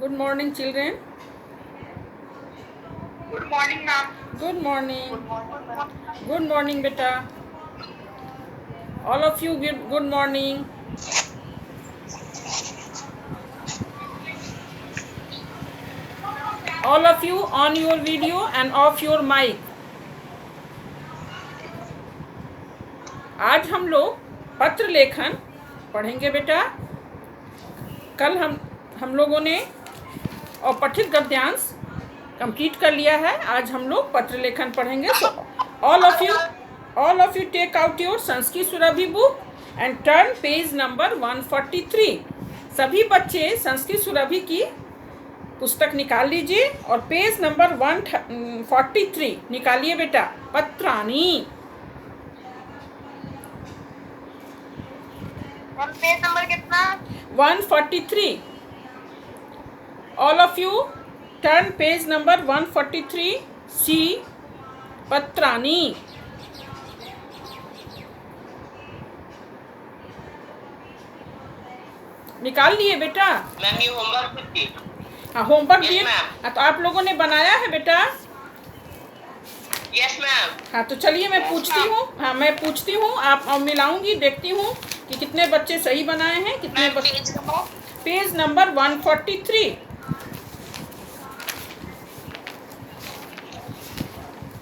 Good morning, children. Good morning, ma'am. Good morning. Good morning, ma'am. Good morning, beta. All of you, good morning. All of you on your video and off your mic. आज हम लोग पत्र लेखन पढ़ेंगे बेटा। कल हम लोगों ने और पठित गद्यांश कंप्लीट कर लिया है। आज हम लोग पत्र लेखन पढ़ेंगे। So all of you take out your Sanskrit Surabhi book and turn page number 143। सभी बच्चे संस्कृत सुरभि की पुस्तक निकाल लीजिए और पेज नंबर 143 निकालिए बेटा। पत्राणी। पेज नंबर कितना? 143। All of you turn page number 143 सी पत्राणी। निकाल लिए बेटा? मैम ये होमवर्क थी। हाँ, होमवर्क Yes, दिए। ma'am. हाँ, तो आप लोगों ने बनाया है बेटा? Yes ma'am. हाँ, तो चलिए मैं पूछती हूँ। हाँ, मैं पूछती हूँ, आप मिलाऊंगी, देखती हूँ कि कितने बच्चे सही बनाए हैं, कितने बच्चे। Page number 143।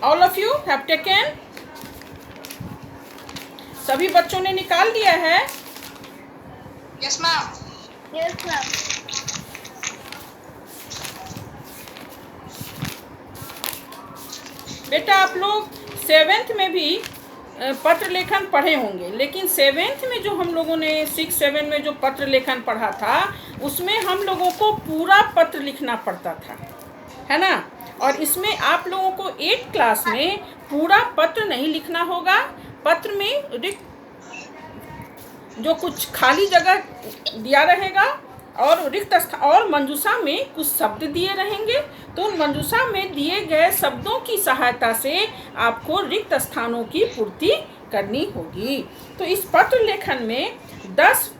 All of you have taken. सभी बच्चों ने निकाल दिया है? Yes ma'am. Yes ma'am. बेटा आप लोग 7th में भी पत्र लेखन पढ़े होंगे, लेकिन 7th में जो हम लोगों ने 6-7 में जो पत्र लेखन पढ़ा था उसमें हम लोगों को पूरा पत्र लिखना पड़ता था, है ना। और इसमें आप लोगों को 8th क्लास में पूरा पत्र नहीं लिखना होगा। पत्र में जो कुछ खाली जगह दिया रहेगा और रिक्त स्थान और मंजूषा में कुछ शब्द दिए रहेंगे, तो उन मंजूषा में दिए गए शब्दों की सहायता से आपको रिक्त स्थानों की पूर्ति करनी होगी। तो इस पत्र लेखन में 10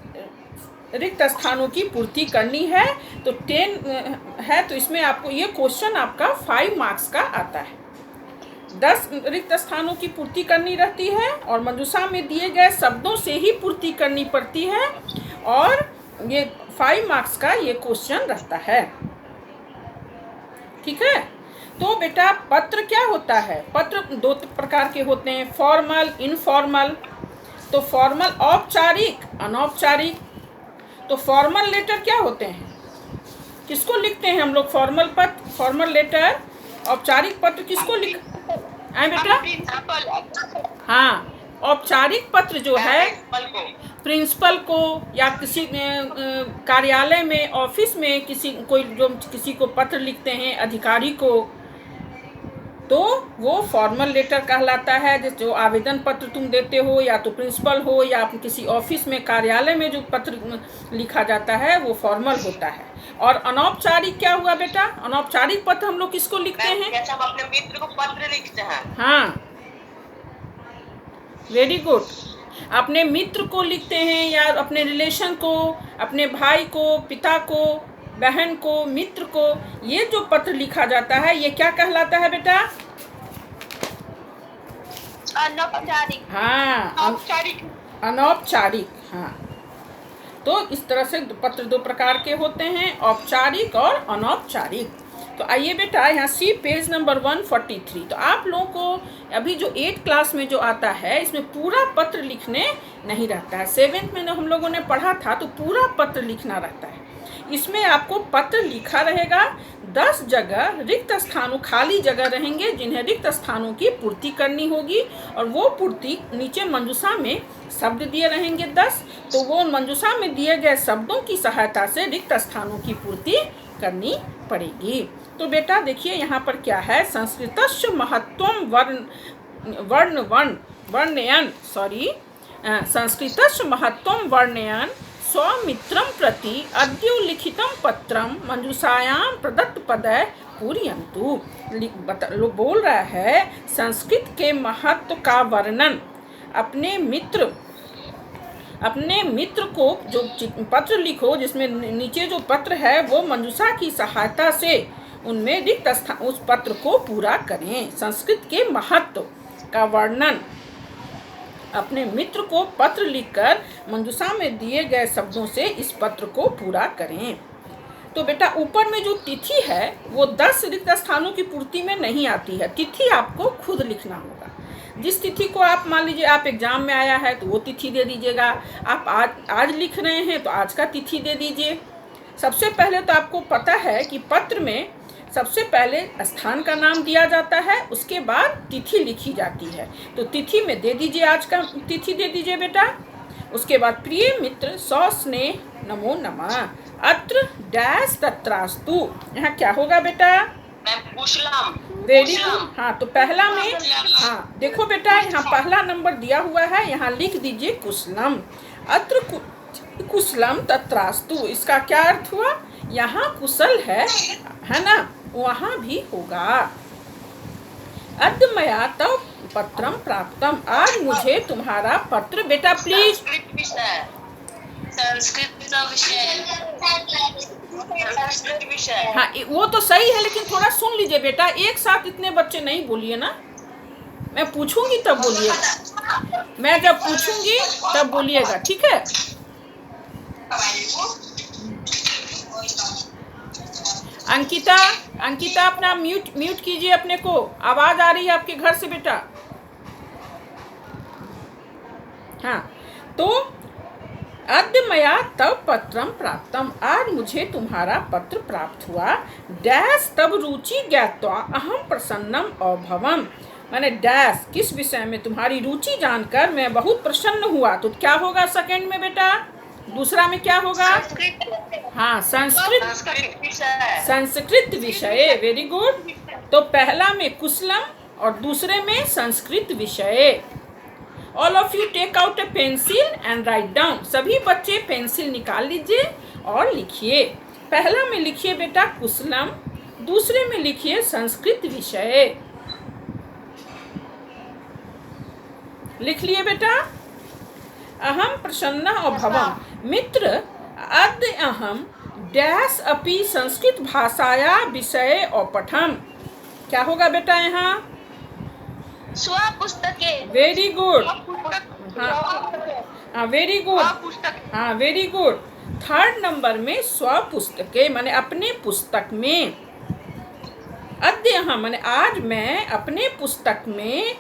रिक्त स्थानों की पूर्ति करनी है। तो 10 है, तो इसमें आपको ये क्वेश्चन आपका 5 मार्क्स का आता है। 10 रिक्त स्थानों की पूर्ति करनी रहती है और मंजूषा में दिए गए शब्दों से ही पूर्ति करनी पड़ती है, और ये 5 मार्क्स का ये क्वेश्चन रहता है। ठीक है। तो बेटा पत्र क्या होता है? पत्र 2 प्रकार के होते हैं, फॉर्मल, इनफॉर्मल। तो फॉर्मल औपचारिक, अनौपचारिक। तो फॉर्मल लेटर क्या होते हैं? किसको लिखते हैं हम लोग? फॉर्मल पत्र, फॉर्मल लेटर। औपचारिक पत्र किसको लिख आए बेटा? हाँ, औपचारिक पत्र जो है प्रिंसिपल को या किसी कार्यालय में, ऑफिस में किसी को पत्र लिखते हैं, अधिकारी को, तो वो फॉर्मल लेटर कहलाता है। जो आवेदन पत्र तुम देते हो, या तो प्रिंसिपल हो या किसी ऑफिस में, कार्यालय में जो पत्र लिखा जाता है वो फॉर्मल होता है। और अनौपचारिक क्या हुआ बेटा? अनौपचारिक पत्र हम लोग किसको लिखते हैं? जैसे हम अपने मित्र को पत्र लिखते हैं। हाँ, वेरी गुड। अपने मित्र को लिखते हैं, या अपने रिलेशन को, अपने भाई को, पिता को, बहन को, मित्र को, ये जो पत्र लिखा जाता है ये क्या कहलाता है बेटा? अनौपचारिक। हाँ, औपचारिक। अनौपचारिक। हाँ, तो इस तरह से पत्र 2 प्रकार के होते हैं, औपचारिक और अनौपचारिक। तो आइए बेटा यहाँ सी पेज नंबर 143। तो आप लोगों को अभी जो 8th क्लास में जो आता है इसमें पूरा पत्र लिखने नहीं रहता है। 7th में हम लोगों ने पढ़ा था तो पूरा पत्र लिखना रहता है। इसमें आपको पत्र लिखा रहेगा, 10 जगह रिक्त स्थानों, खाली जगह रहेंगे जिन्हें रिक्त स्थानों की पूर्ति करनी होगी, और वो पूर्ति नीचे मंजूषा में शब्द दिए रहेंगे 10, तो वो मंजूषा में दिए गए शब्दों की सहायता से रिक्त स्थानों की पूर्ति करनी पड़ेगी। तो बेटा देखिए यहाँ पर क्या है, संस्कृतस्य महत्वम वर्णयन संस्कृतस्य महत्वम वर्णयन स्वमित्रं प्रति अद्योलिखितं पत्रं मंजूषायां प्रदत्त पदे पूरयन्तु। बोल रहा है संस्कृत के महत्व का वर्णन अपने मित्र अपने मित्र को जो पत्र लिखो जिसमें नीचे जो पत्र है वो मंजूषा की सहायता से उनमें रिक्त स्थान उस पत्र को पूरा करें। संस्कृत के महत्व का वर्णन। अपने मित्र को पत्र लिखकर मंजूषा में दिए गए शब्दों से इस पत्र को पूरा करें। तो बेटा ऊपर में जो तिथि है वो 10 रिक्त स्थानों की पूर्ति में नहीं आती है। तिथि आपको खुद लिखना होगा। जिस तिथि को आप मान लीजिए आप एग्जाम में आया है तो वो तिथि दे दीजिएगा। आप आज लिख रहे हैं तो आज का तिथि दे दीजिए। सबसे पहले तो आपको पता है कि पत्र में सबसे पहले स्थान का नाम दिया जाता है, उसके बाद तिथि लिखी जाती है। तो तिथि में दे दीजिए, आज का तिथि दे दीजिए बेटा। उसके बाद प्रिय मित्र सस्नेह नमो नमः अत्र डैश तत्रास्तु। यहाँ क्या होगा बेटा? कुशलम। Very good. हाँ तो पहला में हाँ देखो बेटा यहाँ पहला नंबर दिया हुआ है, यहाँ लिख दीजिए कुशलम। अत्र कुशलम तत्रास्तु। इसका क्या अर्थ हुआ? यहाँ कुशल है ना, वहाँ भी होगा। अद्य मया तव पत्रम प्राप्तम। आज मुझे तुम्हारा पत्र बेटा प्लीज। संस्कृत विषय। हाँ वो तो सही है लेकिन थोड़ा सुन लीजिए बेटा, एक साथ इतने बच्चे नहीं बोलिए ना। मैं पूछूंगी तब बोलिएगा, मैं जब पूछूंगी तब बोलिएगा, ठीक है? अंकिता अपना म्यूट कीजिए अपने को, आवाज आ रही है आपके घर से बेटा। हाँ तो अद्य मया तब पत्रम प्राप्तम। आज मुझे तुम्हारा पत्र प्राप्त हुआ। डैश तब रुचि ज्ञात्वा अहम प्रसन्नम अभवम। मैंने डैश किस विषय में तुम्हारी रुचि जानकर मैं बहुत प्रसन्न हुआ। तो क्या होगा सेकंड में बेटा? दूसरा में क्या होगा? हाँ संस्कृत विषय। Very good. तो पहला में कुशलम और दूसरे में संस्कृत विषय। All of you take out a pencil and write down. सभी बच्चे पेंसिल निकाल लीजिए और लिखिए। पहला में लिखिए बेटा कुशलम, दूसरे में लिखिए संस्कृत विषय। लिख लिए बेटा? अहम प्रसन्न अभवम मित्र अद्य अहम डैश अपि संस्कृत भाषाया विषय अपठम। क्या होगा बेटा यहाँ? स्वपुस्तके। Very good. हाँ वेरी गुड। हाँ वेरी गुड। थर्ड नंबर में स्वपुस्तके माने अपने पुस्तक में। अद्य हाँ माने आज मैं अपने पुस्तक में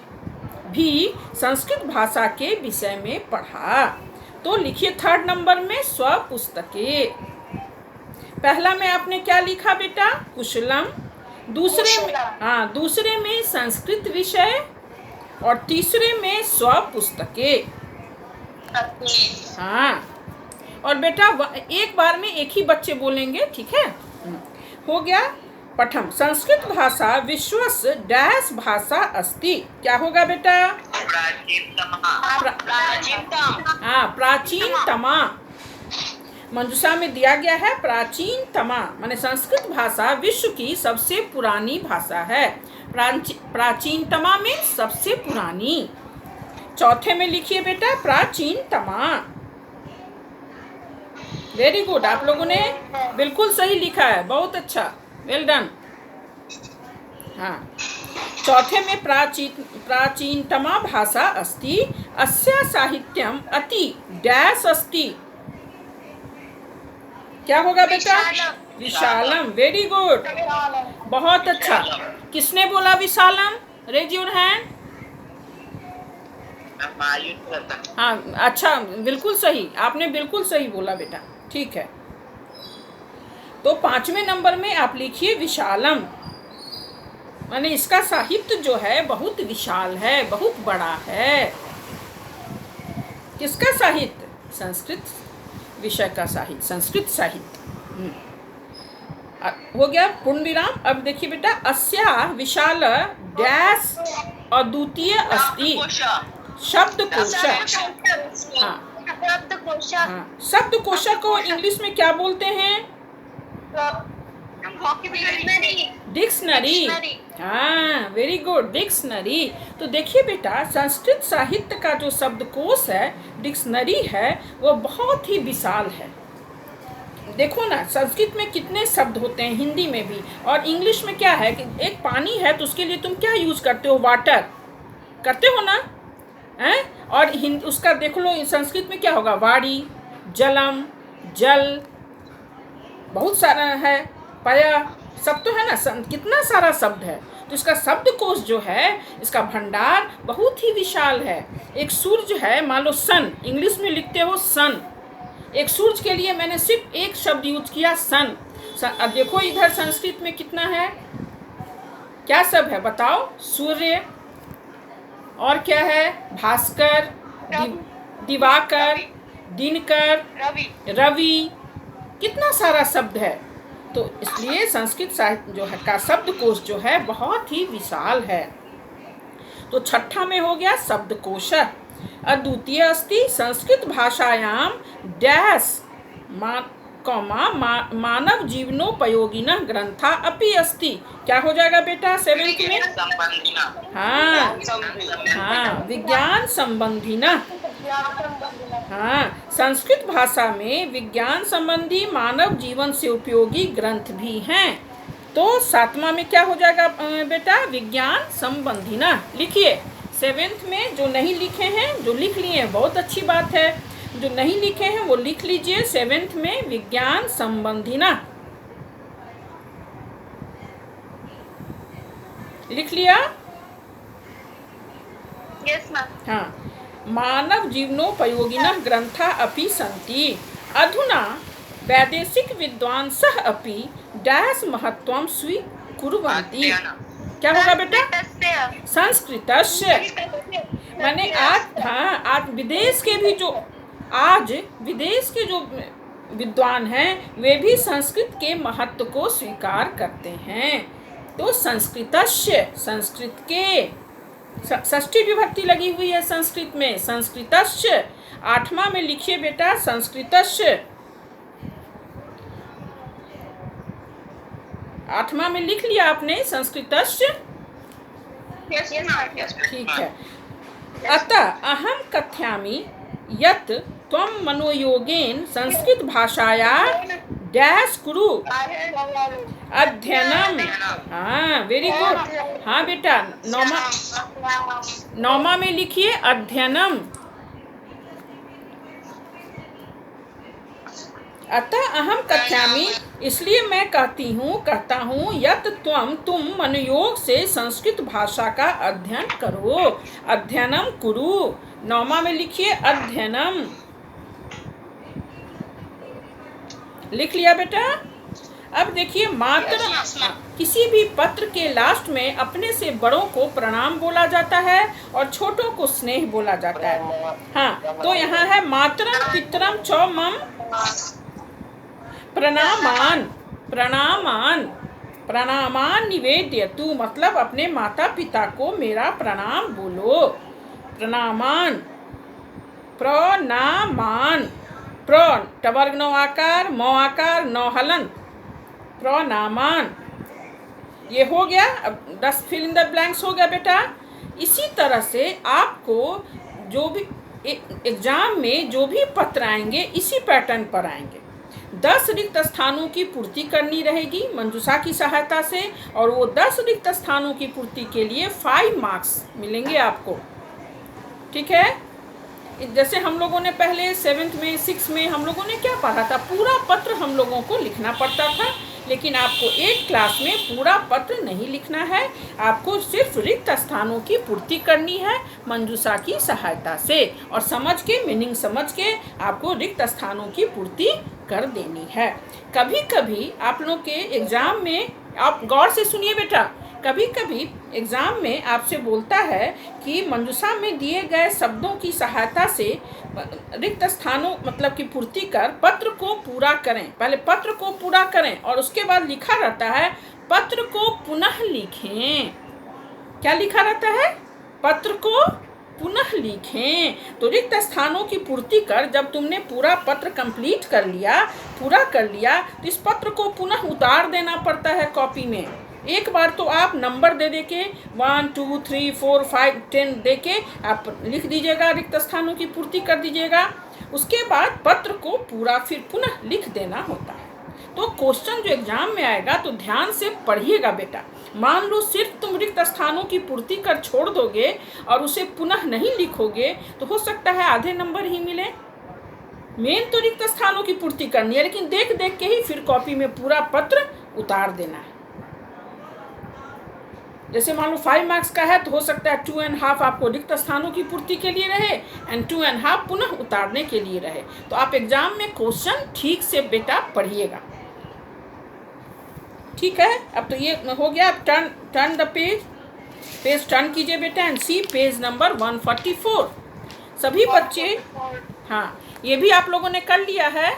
भी संस्कृत भाषा के विषय में पढ़ा। तो लिखिए थर्ड नंबर में स्वपुस्तके। पहला में आपने क्या लिखा बेटा? कुशलम। दूसरे में संस्कृत विषय और तीसरे में स्वपुस्तके। हाँ और बेटा एक बार में एक ही बच्चे बोलेंगे, ठीक है? हो गया। पठम संस्कृत भाषा विश्वस्य डैश भाषा अस्ति। क्या होगा बेटा? प्राचीनतमा। मंजूषा में दिया गया है प्राचीनतमा माने संस्कृत भाषा विश्व की सबसे पुरानी भाषा है। प्राचीनतमा में सबसे पुरानी। चौथे में लिखिए बेटा प्राचीनतमा। Very good. आप लोगों ने बिल्कुल सही लिखा है, बहुत अच्छा, वेल डन। हाँ चौथे में प्राचीनतमा भाषा अस्ति अस्या साहित्यम अति डैश अस्ति। क्या होगा बेटा? विशालम। वेरी गुड, बहुत अच्छा। किसने बोला विशालम? Raise your hand. हाँ अच्छा, बिल्कुल सही, आपने बिल्कुल सही बोला बेटा, ठीक है। तो 5वें नंबर में आप लिखिए विशालम माने इसका साहित्य जो है बहुत विशाल है, बहुत बड़ा है। किसका साहित्य? संस्कृत विषय का साहित्य, संस्कृत साहित्य। हो गया पूर्ण विराम। अब देखिए बेटा अस्या विशाल डैश अद्वितीय अस्ति शब्दकोश। हाँ शब्दकोश को इंग्लिश में क्या बोलते हैं? डिक्शनरी। हाँ, वेरी गुड, डिक्शनरी। तो देखिए बेटा, संस्कृत साहित्य का जो शब्दकोश है, डिक्शनरी है, वो बहुत ही विशाल है। देखो ना, संस्कृत में कितने शब्द होते हैं, हिंदी में भी, और इंग्लिश में क्या है कि एक पानी है तो उसके लिए तुम क्या यूज करते हो? वाटर करते हो ना, हैं? और हिंदी उसका देख लो, संस्कृत में क्या होगा? वाड़ी, जलम, जल, बहुत सारा है, पया, सब तो है ना, कितना सारा शब्द है। तो इसका शब्दकोश जो है, इसका भंडार बहुत ही विशाल है। एक सूर्य है, मान लो सन, इंग्लिश में लिखते हो सन, एक सूर्य के लिए मैंने सिर्फ एक शब्द यूज किया, सन। अब देखो इधर संस्कृत में कितना है, क्या सब है बताओ? सूर्य, और क्या है? भास्कर, दिवाकर, दिनकर, रवि, कितना सारा शब्द है। तो इसलिए संस्कृत साहित्य जो है का शब्दकोश जो है बहुत ही विशाल है। तो छठा में हो गया शब्दकोश। अद्वितीय अस्ति संस्कृत भाषायां डैश मानव जीवनोपयोगिनः ग्रंथा अपि अस्ति। क्या हो जाएगा बेटा 7th में? हाँ हाँ, विज्ञान संबंधी ना। हाँ, संस्कृत भाषा में विज्ञान संबंधी मानव जीवन से उपयोगी ग्रंथ भी हैं। तो 7वां में क्या हो जाएगा बेटा? विज्ञान संबंधी ना। लिखिए 7th में, जो नहीं लिखे हैं, जो लिख लिए हैं बहुत अच्छी बात है, जो नहीं लिखे हैं वो लिख लीजिए 7th में विज्ञान संबंधी ना। लिख लिया? Yes ma'am. हाँ, मानव जीवनोपयोगिनः ग्रंथा अपि सन्ति। अधुना वैदेशिक विद्वांसः अपि डैश महत्वं स्वीकुर्वन्ति। क्या होगा बेटा? संस्कृतस्य। मैंने आज विदेश के भी जो विद्वान हैं वे भी संस्कृत के महत्व को स्वीकार करते हैं। तो संस्कृतस्य, संस्कृत के, षष्ठी विभक्ति लगी हुई है संस्कृत में, संस्कृतस्य। 8वां में लिखिए बेटा संस्कृतस्य, 8वां में लिख लिया आपने संस्कृतस्य? ठीक है। अतः अहम कथयामि यत् त्वं मनोयोगेन संस्कृत भाषाया डैश कुरु अध्ययनम। हाँ, वेरी गुड। हाँ बेटा, 9वां में लिखिए अध्ययनम। अतः अहम कथयामि, इसलिए मैं कहता हूँ यत् तुम मनोयोग से संस्कृत भाषा का अध्ययन करो। अध्ययनम कुरु, 9वां में लिखिए अध्ययनम। लिख लिया बेटा? अब देखिए, मात्र किसी भी पत्र के लास्ट में अपने से बड़ों को प्रणाम बोला जाता है और छोटों को स्नेह बोला जाता है। हाँ, तो यहाँ है मातरम पितरम च मम प्रणामान, प्रणामान, प्रणामान निवेद्यतु, मतलब अपने माता पिता को मेरा प्रणाम बोलो। प्रणामान, प्रणामान, प्र टवर्ग नौ आकार, मौ आकार, नौ हलन, प्रणामान। ये हो गया। अब 10 फिल इन द ब्लैंक्स हो गया बेटा। इसी तरह से आपको जो भी एग्जाम में जो भी पत्र आएंगे इसी पैटर्न पर आएंगे। 10 रिक्त स्थानों की पूर्ति करनी रहेगी मंजूषा की सहायता से, और वो 10 रिक्त स्थानों की पूर्ति के लिए 5 मार्क्स मिलेंगे आपको। ठीक है? जैसे हम लोगों ने पहले 7th में 6 में हम लोगों ने क्या पढ़ा था, पूरा पत्र हम लोगों को लिखना पड़ता था, लेकिन आपको 8 क्लास में पूरा पत्र नहीं लिखना है। आपको सिर्फ रिक्त स्थानों की पूर्ति करनी है मंजूषा की सहायता से, और समझ के, मीनिंग समझ के आपको रिक्त स्थानों की पूर्ति कर देनी है। कभी कभी आप लोग के एग्ज़ाम में, आप गौर से सुनिए बेटा, कभी कभी एग्ज़ाम में आपसे बोलता है कि मंजूषा में दिए गए शब्दों की सहायता से रिक्त स्थानों मतलब की पूर्ति कर पत्र को पूरा करें। पहले पत्र को पूरा करें और उसके बाद लिखा रहता है पत्र को पुनः लिखें। क्या लिखा रहता है? पत्र को पुनः लिखें। तो रिक्त स्थानों की पूर्ति कर, जब तुमने पूरा पत्र कंप्लीट कर लिया, पूरा कर लिया, तो इस पत्र को पुनः उतार देना पड़ता है कॉपी में। एक बार तो आप नंबर दे के 1 2 3 4 5 10 दे के आप लिख दीजिएगा, रिक्त स्थानों की पूर्ति कर दीजिएगा। उसके बाद पत्र को पूरा फिर पुनः लिख देना होता है। तो क्वेश्चन जो एग्जाम में आएगा तो ध्यान से पढ़िएगा बेटा। मान लो सिर्फ तुम रिक्त स्थानों की पूर्ति कर छोड़ दोगे और उसे पुनः नहीं लिखोगे तो हो सकता है आधे नंबर ही मिले। मेन तो रिक्त स्थानों की पूर्ति करनी है, लेकिन देख देख के ही फिर कॉपी में पूरा पत्र उतार देना है। जैसे मान लो 5 मार्क्स का है तो हो सकता है 2.5 आपको रिक्त स्थानों की पूर्ति के लिए रहे एंड 2.5 पुनः उतारने के लिए रहे। तो आप एग्जाम में क्वेश्चन ठीक से बेटा पढ़िएगा। ठीक है, अब तो ये हो गया। अब टर्न द पेज टर्न कीजिए बेटा एंड सी पेज नंबर 144। सभी बच्चे, हाँ ये भी आप लोगों ने कर लिया है।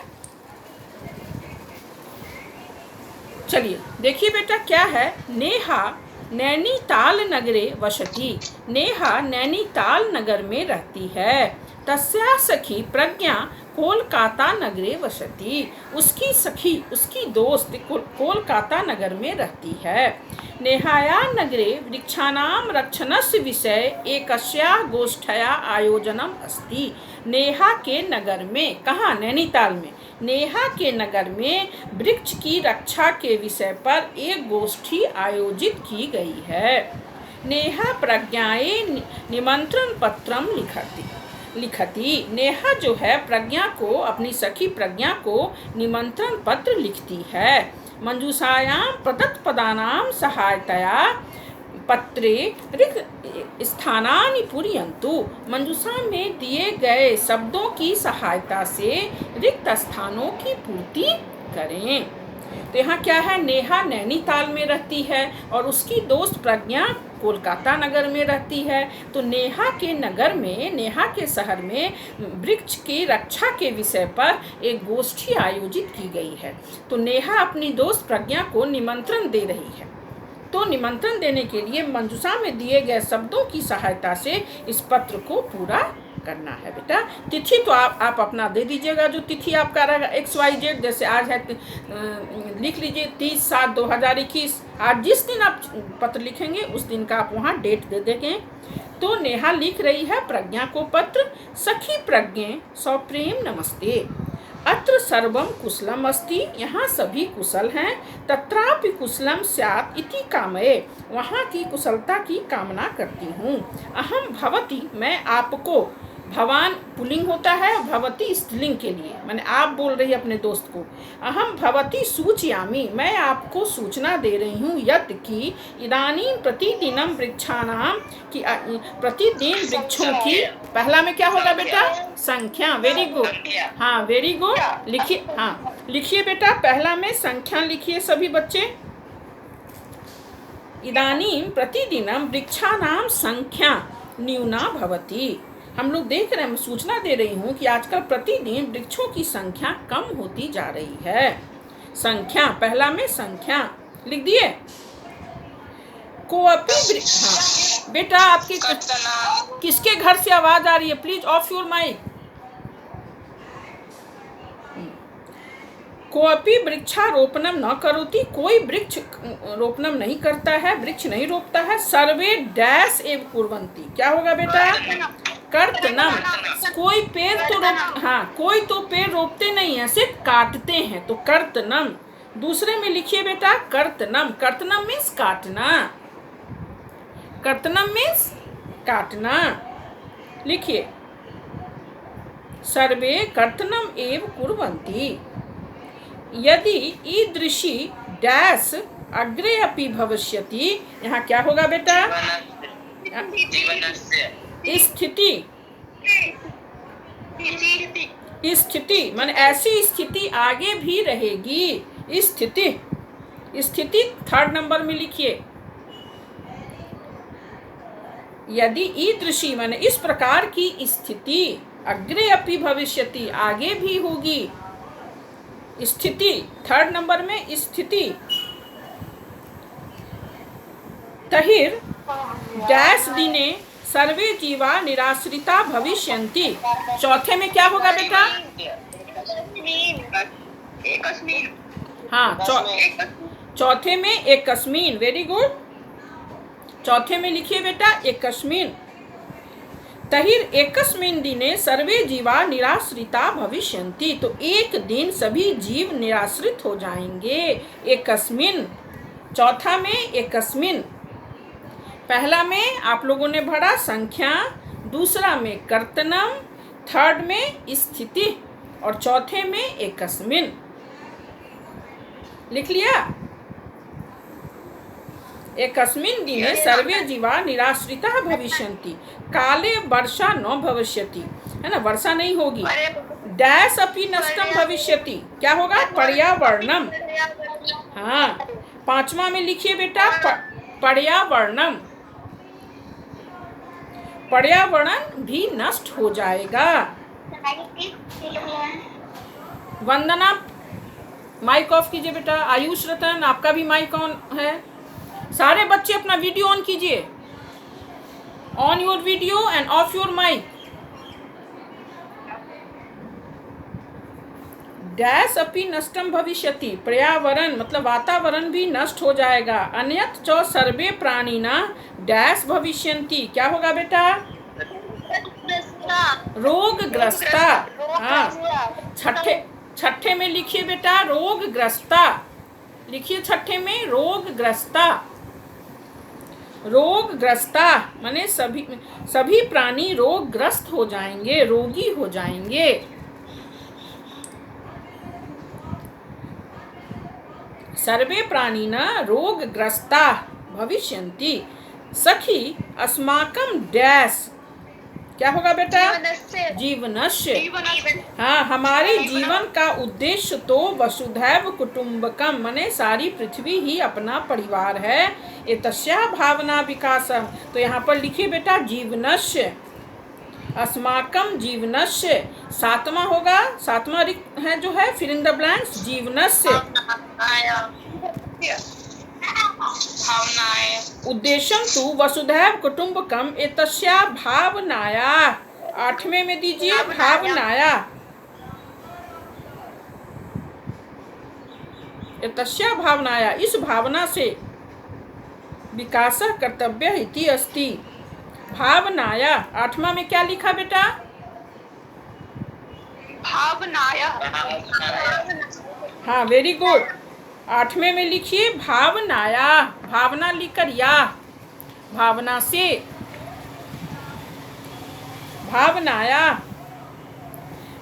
चलिए देखिए बेटा क्या है। नेहा नैनीताल नगरे वसति, नेहा नैनीताल नगर में रहती है। तस्या सखी प्रज्ञा कोलकाता नगरे वसति, उसकी सखी उसकी दोस्त कोलकाता नगर में रहती है। नेहाया नगरे वृक्षाणां रक्षणस्य विषय एकस्या गोष्ठया आयोजनम अस्ति, नेहा के नगर में, कहाँ, नैनीताल में, नेहा के नगर में वृक्ष की रक्षा के विषय पर एक गोष्ठी आयोजित की गई है। नेहा प्रज्ञाए निमंत्रण पत्रम लिखती, नेहा जो है प्रज्ञा को, अपनी सखी प्रज्ञा को निमंत्रण पत्र लिखती है। मंजूषायां प्रदत्त पदानां सहायतया पत्रे रिक्त स्थानानि पूरयन्तु, मंजूषा में दिए गए शब्दों की सहायता से रिक्त स्थानों की पूर्ति करें। तो यहाँ क्या है, नेहा नैनीताल में रहती है और उसकी दोस्त प्रज्ञा कोलकाता नगर में रहती है। तो नेहा के नगर में, नेहा के शहर में वृक्ष की रक्षा के विषय पर एक गोष्ठी आयोजित की गई है। तो नेहा अपनी दोस्त प्रज्ञा को निमंत्रण दे रही है। तो निमंत्रण देने के लिए मंजूषा में दिए गए शब्दों की सहायता से इस पत्र को पूरा करना है बेटा। तिथि तो आप अपना दे दीजिएगा, जो तिथि आपका रहेगा XYZ, जैसे आज है लिख लीजिए 30/7/2021। आज जिस दिन आप पत्र लिखेंगे उस दिन का आप वहाँ डेट दे देंगे। तो नेहा लिख रही है प्रज्ञा को पत्र। सखी प्रज्ञे सप्रेम नमस्ते, अत्र सर्वम कुशलम अस्ति, यहाँ सभी कुशल हैं। तत्रापि कुशलम स्यात् इति कामये, वहाँ की कुशलता की कामना करती हूँ। अहम भवती, मैं आपको, भवान पुल्लिंग होता है, भवती स्त्रीलिंग के लिए, मैंने आप बोल रही है अपने दोस्त को। अहम भवती सूचयामि, मैं आपको सूचना दे रही हूँ, यत् कि इदानीं प्रतिदिनं वृक्षाणां, कि प्रतिदिन वृक्षों की, पहला में क्या होगा बेटा, संख्या। वेरी गुड, हाँ वेरी गुड, लिखिए, हाँ लिखिए बेटा, पहला में संख्या लिखिए सभी बच्चे। इदानीं प्रतिदिनं वृक्षाणां संख्या न्यूना भवति, हम लोग देख रहे हैं, मैं सूचना दे रही हूँ कि आजकल प्रतिदिन वृक्षों की संख्या कम होती जा रही है। संख्या, पहला में संख्या लिख दिए। कोअपि, हाँ बेटा आपकी किसके घर से आवाज आ रही है, प्लीज ऑफ योर माइक। कोअपि वृक्षारोपणम न करोति, कोई वृक्ष रोपणम नहीं करता है, वृक्ष नहीं रोपता है। सर्वे डैश एव कुर्वन्ति, क्या होगा बेटा, कर्तनम, कोई पेड़ तो हाँ कोई तो पेड़ रोपते नहीं है, सिर्फ काटते हैं, तो कर्तनम। दूसरे में लिखिए बेटा कर्तनम, कर्तनम मीन्स काटना, कर्तनम मीन्स काटना। लिखिए सर्वे कर्तनम एव कुर्वन्ति, यदि ईदृशी डैश अग्रे अपि भविष्यति, यहाँ क्या होगा बेटा, स्थिति, स्थिति माने ऐसी स्थिति आगे भी रहेगी। स्थिति, स्थिति 3rd नंबर में लिखिए। यदि ईदृशी माने इस प्रकार की स्थिति, अग्रे अपि भविष्यति आगे भी होगी। स्थिति 3rd नंबर में स्थिति। तहिर डैश दिने सर्वे जीवा निराश्रिता भविष्यन्ति, चौथे में क्या होगा बेटा, हाँ चौथे में एकस्मिन, वेरी गुड। चौथे में लिखिए बेटा एकस्मिन। तहिर एकस्मिन दिने सर्वे जीवा निराश्रिता भविष्यन्ति। तो एक दिन सभी जीव निराश्रित हो जाएंगे। एकस्मिन, चौथा में एकस्मिन। पहला में आप लोगों ने पढ़ा संख्या, दूसरा में कर्तनम, थर्ड में स्थिति और चौथे में एकस्मिन। लिख लिया? एकस्मिन् दिने सर्वे जीवा निराश्रिता भविष्यन्ति काले वर्षा न भविष्यति, है ना, वर्षा नहीं होगी। डैश अपि नष्टम भविष्यति, क्या होगा? पर्यावरणम। हाँ, पांचवा में लिखिए बेटा पर्यावरणम, पर्यावरण भी नष्ट हो जाएगा। वंदना माइक ऑफ कीजिए बेटा। आयुष रतन आपका भी माइक ऑन है। सारे बच्चे अपना वीडियो ऑन कीजिए। On your video and off your mic. Dash अपि नष्टम भविष्यति, पर्यावरण मतलब वातावरण भी नष्ट हो जाएगा। अन्यत् च सर्वे प्राणिना डैश भविष्यन्ति, क्या होगा बेटा? रोगग्रस्ता। हाँ, छठे में लिखिए बेटा रोगग्रस्ता। लिखिए छठे में रोगग्रस्ता। रोगग्रस्ता माने सभी प्राणी रोगग्रस्त हो जाएंगे, रोगी हो जाएंगे। सर्वे प्राणिना रोगग्रस्ता भविष्यन्ति। सखी अस्माकं डैश, क्या होगा बेटा? जीवनस्य। हाँ, हमारे जीवन का उद्देश्य तो वसुधैव कुटुम्बकम माने सारी पृथ्वी ही अपना परिवार है। एतस्या भावना विकासम, तो यहाँ पर लिखिए बेटा जीवनस्य, अस्माकम जीवनस्य। सातवां होगा, सातवां है जो है फिल इन द ब्लैंक्स, जीवनस्य उद्देश्यम तु वसुधैव कुटुम्बकम एतस्या भावनाया। आठवें में दीजिए भावनाया, एतस्या भावनाया, इस भावना से विकास कर्तव्य इति अस्ति। भावनाया, आठवां में क्या लिखा बेटा? भावनाया। हाँ, वेरी गुड। आठवें में लिखिए भावनाया, भावना लिखकर या, भावना से, भावनाया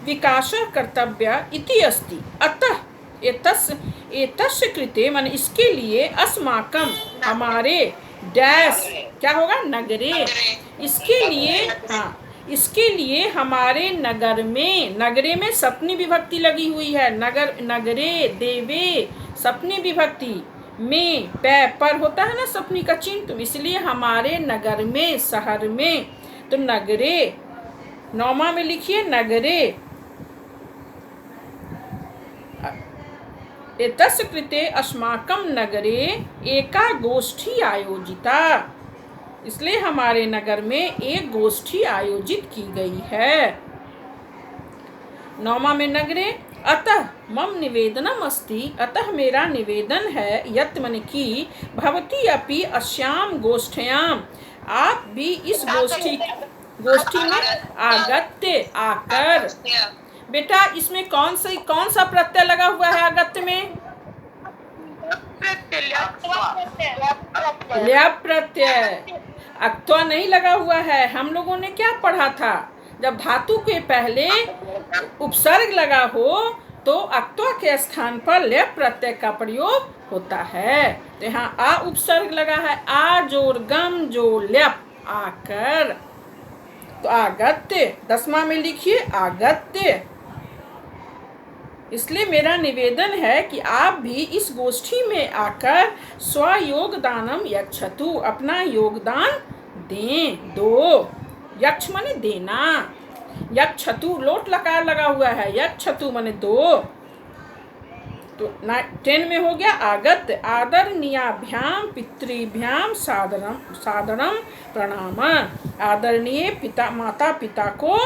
विकास कर्तव्य इति अस्ति। अतः एतस्य कृते मान इसके लिए अस्माकम हमारे डैश, क्या होगा? नगरे। इसके लिए, हाँ, इसके लिए हमारे नगर में, नगरे में सप्तमी विभक्ति लगी हुई है। नगर, नगरे, देवे सप्तमी विभक्ति में पर होता है ना सप्तमी का चिन्ह, तो इसलिए हमारे नगर में, शहर में, तो नगरे। नौमा में लिखिए नगरे। एतस्य कृते अस्माकं नगरे एका गोष्ठी आयोजिता, इसलिए हमारे नगर में एक गोष्ठी आयोजित की गई है। नौमा में नगरे। अतः मम निवेदनम अस्ति, अतः मेरा निवेदन है, यत् मन की भवती अपि अस्याम गोष्ठ्याम, आप भी इस गोष्ठी में आगत्य, आकर। बेटा इसमें कौन सा प्रत्यय लगा हुआ है आगत्य में? ल्याप प्रत्यय। अक्त्वा नहीं लगा हुआ है। हम लोगों ने क्या पढ़ा था? जब धातु के पहले उपसर्ग लगा हो तो अक्त्वा के स्थान पर ल्याप प्रत्यय का प्रयोग होता है। तो यहाँ आ उपसर्ग लगा है, आ जोर गम जो ल्याप, आकर, तो आगत्य। दसवां में लिखिए आगत्य। इसलिए मेरा निवेदन है कि आप भी इस गोष्ठी में आकर स्वयोगदानम यच्छतु, अपना योगदान दें, दो। यक्ष माने देना, यच्छतु लोट लकार लगा हुआ है, यच्छतु माने दो। तो 10 में हो गया आगत्य। आदरणीयाभ्याम पितृभ्याम सादरम प्रणाम, आदरणीय पिता माता पिता को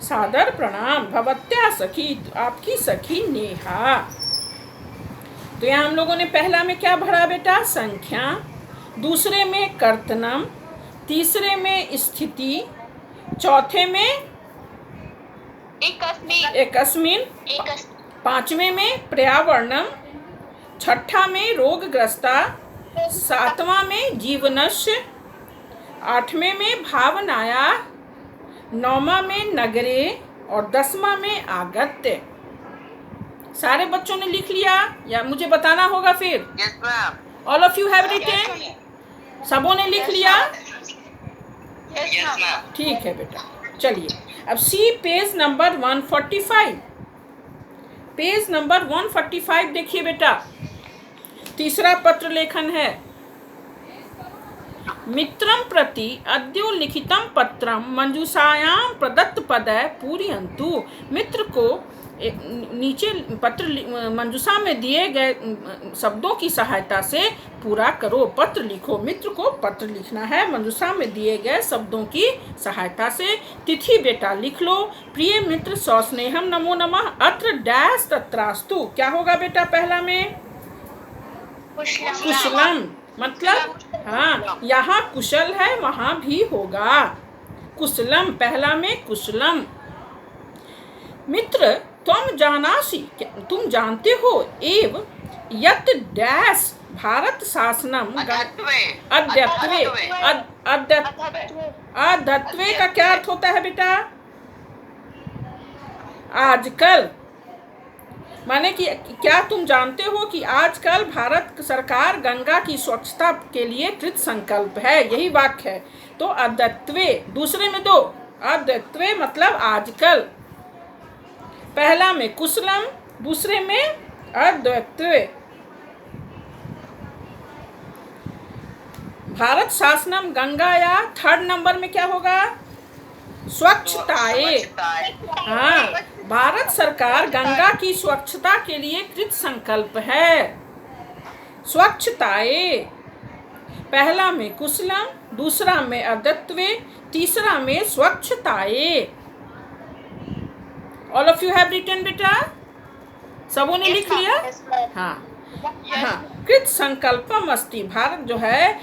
सादर प्रणाम। भवत्या सखी, आपकी सखी नेहा। तो यहाँ हम लोगों ने पहला में क्या भरा बेटा? संख्या, दूसरे में कर्तनम, तीसरे में स्थिति, चौथे में एकस्मिन, पांचवें में पर्यावरणम, छठा में रोगग्रस्ता, सातवां में जीवनस्य, आठवें में भावनाया, नौवां में नगरे और 10वां में आगत्य। सारे बच्चों ने लिख लिया या मुझे बताना होगा फिर? Yes ma'am. All of you have written? सबों ने लिख लिया? Yes ma'am. ठीक है बेटा, चलिए अब see page number 145। Page number 145 देखिए बेटा, तीसरा पत्र लेखन है। मित्रं प्रति अद्योल्लिखितं पत्रं मंजूषायां प्रदत्त पदे पूरयन्तु। मित्र को नीचे पत्र मंजूषा में दिए गए शब्दों की सहायता से पूरा करो। पत्र लिखो, मित्र को पत्र लिखना है मंजूषा में दिए गए शब्दों की सहायता से। तिथि बेटा लिख लो। प्रिय मित्र सस्नेहम नमो नमः अत्र डैश तत्रास्तु। क्या होगा बेटा पहला में? कुशलम। मतलब हाँ, यहाँ कुशल है वहाँ भी होगा कुशलम। पहला में कुशलम। मित्र तुम जानासी, तुम जानते हो, एव यत डैश भारत शासनम अद्यत्वे। अद्यत्वे का क्या अर्थ होता है बेटा? आजकल। माने कि क्या तुम जानते हो कि आजकल भारत सरकार गंगा की स्वच्छता के लिए कृत संकल्प है। यही वाक्य है। तो अद्यत्वे, दूसरे में दो, अद्यत्वे मतलब आजकल। पहला में कुशलम, दूसरे में अद्यत्वे। भारत शासनम गंगाया, थर्ड नंबर में क्या होगा? स्वच्छताए। हाँ, भारत सरकार गंगा की स्वच्छता के लिए कृत संकल्प है। स्वच्छताए, पहला में कुशलम, दूसरा में अद्यत्वे, तीसरा में स्वच्छताए। All of you have written बेटा? सबों ने लिख लिया? हाँ हाँ। कृत संकल्पम अस्ति। भारत जो है,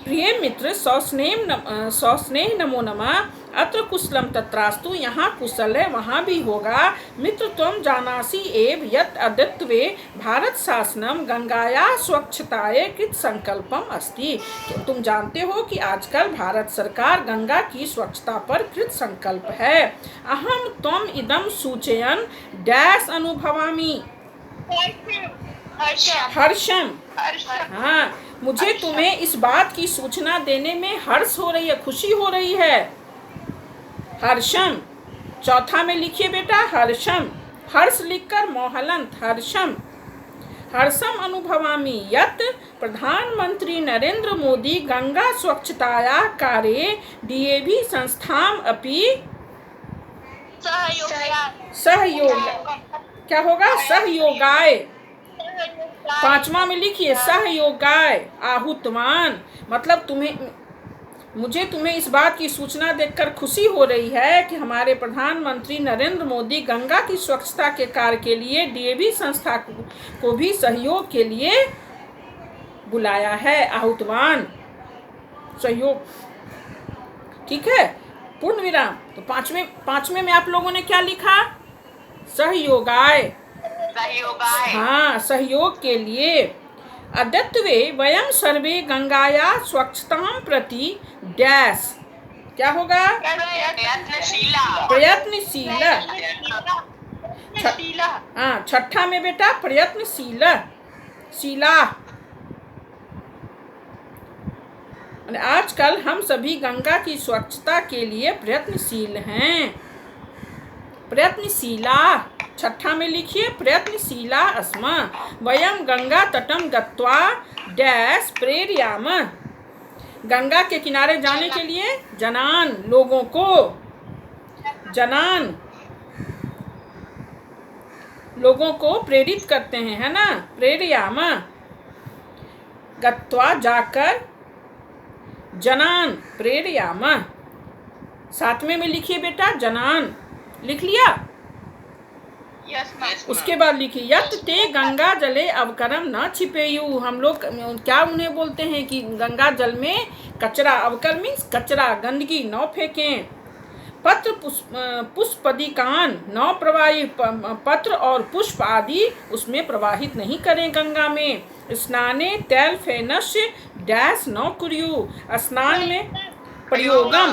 प्रिय मित्र सस्नेह नमो नमः अत्र कुशलम तत्रास्तु। यहाँ कुशल है वहाँ भी होगा। मित्र त्वं जानासि एव यत् अद्यत्वे भारत शासनम गंगाया स्वच्छताये कृत संकल्पम अस्ति। तो तुम जानते हो कि आजकल भारत सरकार गंगा की स्वच्छता पर कृत संकल्प है। अहम त्वम इदम सूचयन डैश अनुभवामि। हर्षम। हाँ, मुझे तुम्हें इस बात की सूचना देने में हर्ष हो रही है, खुशी हो रही है। हर्षम। चौथा में लिखिए बेटा हर्षम। हर्ष लिखकर मोहलंत हर्षम। हर्षम अनुभवामि यत् प्रधानमंत्री नरेंद्र मोदी गंगा स्वच्छताया कार्ये डीएवी संस्थाम अपि सहयोग। क्या होगा? सहयोगाय। पांचवा में लिखिए सहयोगाय आहूतवान। मतलब मुझे तुम्हें इस बात की सूचना देकर खुशी हो रही है कि हमारे प्रधानमंत्री नरेंद्र मोदी गंगा की स्वच्छता के कार्य के लिए डीएवी संस्था को भी सहयोग के लिए बुलाया है। आहूतवान, सहयोग। ठीक है, पूर्ण विराम। तो पांचवें में आप लोगों ने क्या लिखा? सहयोगाय। हाँ, सहयोग के लिए। अद्यत्वे वयम सर्वे गंगाया स्वच्छतां प्रति डैश। क्या होगा? प्रयत्नशील। हाँ, छठा में बेटा प्रयत्नशील, शीला। आजकल हम सभी गंगा की स्वच्छता के लिए प्रयत्नशील हैं। प्रयत्नशीला। छठा में लिखिए प्रयत्नशीला अस्म। वयम गंगा तटम गत्वा डैश प्रेरयाम। गंगा के किनारे जाने के लिए जनान, लोगों को, जनान लोगों को प्रेरित करते हैं, है ना? प्रेरयाम। गत्वा जाकर, जनान प्रेरयाम। सातवें में लिखिए बेटा जनान। लिख लिया? Yes, ma'am. उसके बाद लिखिए यत ते गंगा जले अवकरम न छिपेयु। हम लोग क्या उन्हें बोलते हैं कि गंगा जल में कचरा, अवकर मीन्स कचरा, गंदगी न फेंकें। पत्र पुष्पदिकान न प्रवाही, पत्र और पुष्प आदि उसमें प्रवाहित नहीं करें गंगा में। स्नाने तैल फेनस्य डैश न कुर्यु। स्नान में प्रयोगम,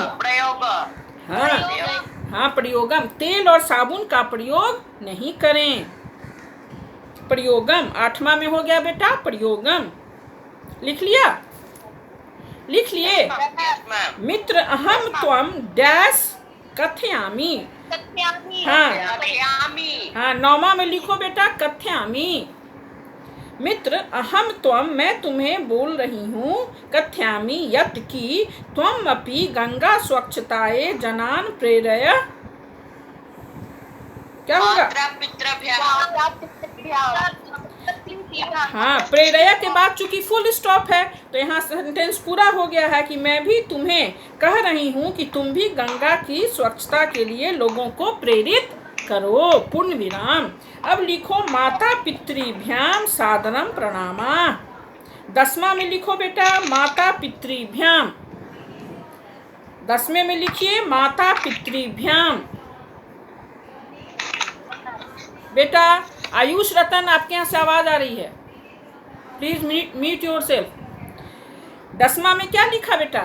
हाँ प्रयोगम, तेल और साबुन का प्रयोग नहीं करें। प्रयोगम 8वां में हो गया बेटा प्रयोगम। लिख लिया, लिख लिए। मित्र अहम त्वम डैश कथयामि। हाँ हाँ 9वां में लिखो बेटा कथयामि। मित्र अहम त्वम, मैं तुम्हें बोल रही हूँ, कथयामि यत् की त्वम अपि गंगा स्वच्छताये जनान प्रेरय। क्या होगा? हाँ प्रेरया के बाद चूंकि फुल स्टॉप है तो यहाँ सेंटेंस पूरा हो गया है कि मैं भी तुम्हें कह रही हूँ कि तुम भी गंगा की स्वच्छता के लिए लोगों को प्रेरित करो, पूर्ण विराम। अब लिखो माता पितृभ्याम सादरम प्रणामा। 10वां में लिखो बेटा माता पितृभ्याम। 10वें में लिखिए माता पितृभ्याम। बेटा आयुष रतन आपके यहाँ से आवाज आ रही है, प्लीज म्यूट योरसेल्फ। 10वां में क्या लिखा बेटा?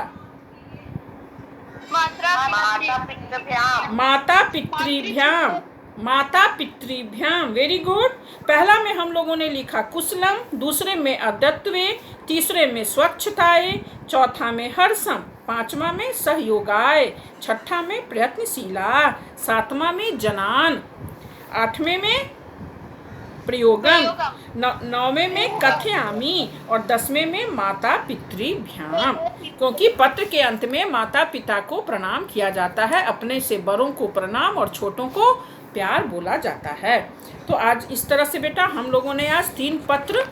माता पितृभ्याम, माता पितृभ्याम, वेरी गुड। पहला में हम लोगों ने लिखा कुशलम, दूसरे में अद्यत्वे, तीसरे में स्वच्छताए, चौथा में हर्षम, 5वां में सहयोगाय, 6ठा में प्रयत्नशीला, 7वां में जनान, 8वें में प्रयोगम, 9वें में कथयामि और 10वें में माता पितृभ्याम। क्योंकि पत्र के अंत में माता पिता को प्रणाम किया जाता है, अपने से बड़ों को प्रणाम और छोटों को प्यार बोला जाता है। तो आज इस तरह से बेटा हम लोगों ने आज 3 पत्र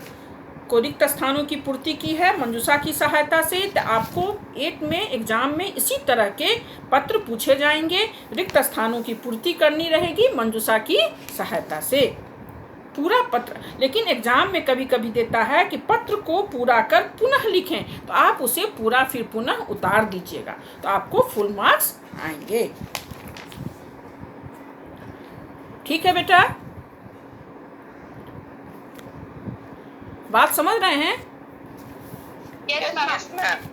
को रिक्त स्थानों की पूर्ति की है मंजूषा की सहायता से। तो आपको 8 में एग्जाम में इसी तरह के पत्र पूछे जाएंगे, रिक्त स्थानों की पूर्ति करनी रहेगी मंजूषा की सहायता से, पूरा पत्र। लेकिन एग्जाम में कभी कभी देता है कि पत्र को पूरा कर पुनः लिखें, तो आप उसे पूरा फिर पुनः उतार दीजिएगा, तो आपको फुल मार्क्स आएंगे। ठीक है बेटा, बात समझ रहे हैं?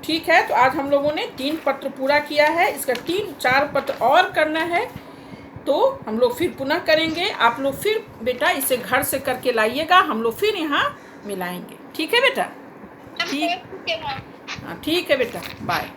ठीक है, तो आज हम लोगों ने 3 पत्र पूरा किया है, इसका 3-4 पत्र और करना है, तो हम लोग फिर पुनः करेंगे। आप लोग फिर बेटा इसे घर से करके लाइएगा, हम लोग फिर यहाँ मिलाएंगे। ठीक है बेटा? ठीक, हाँ ठीक है बेटा, बाय।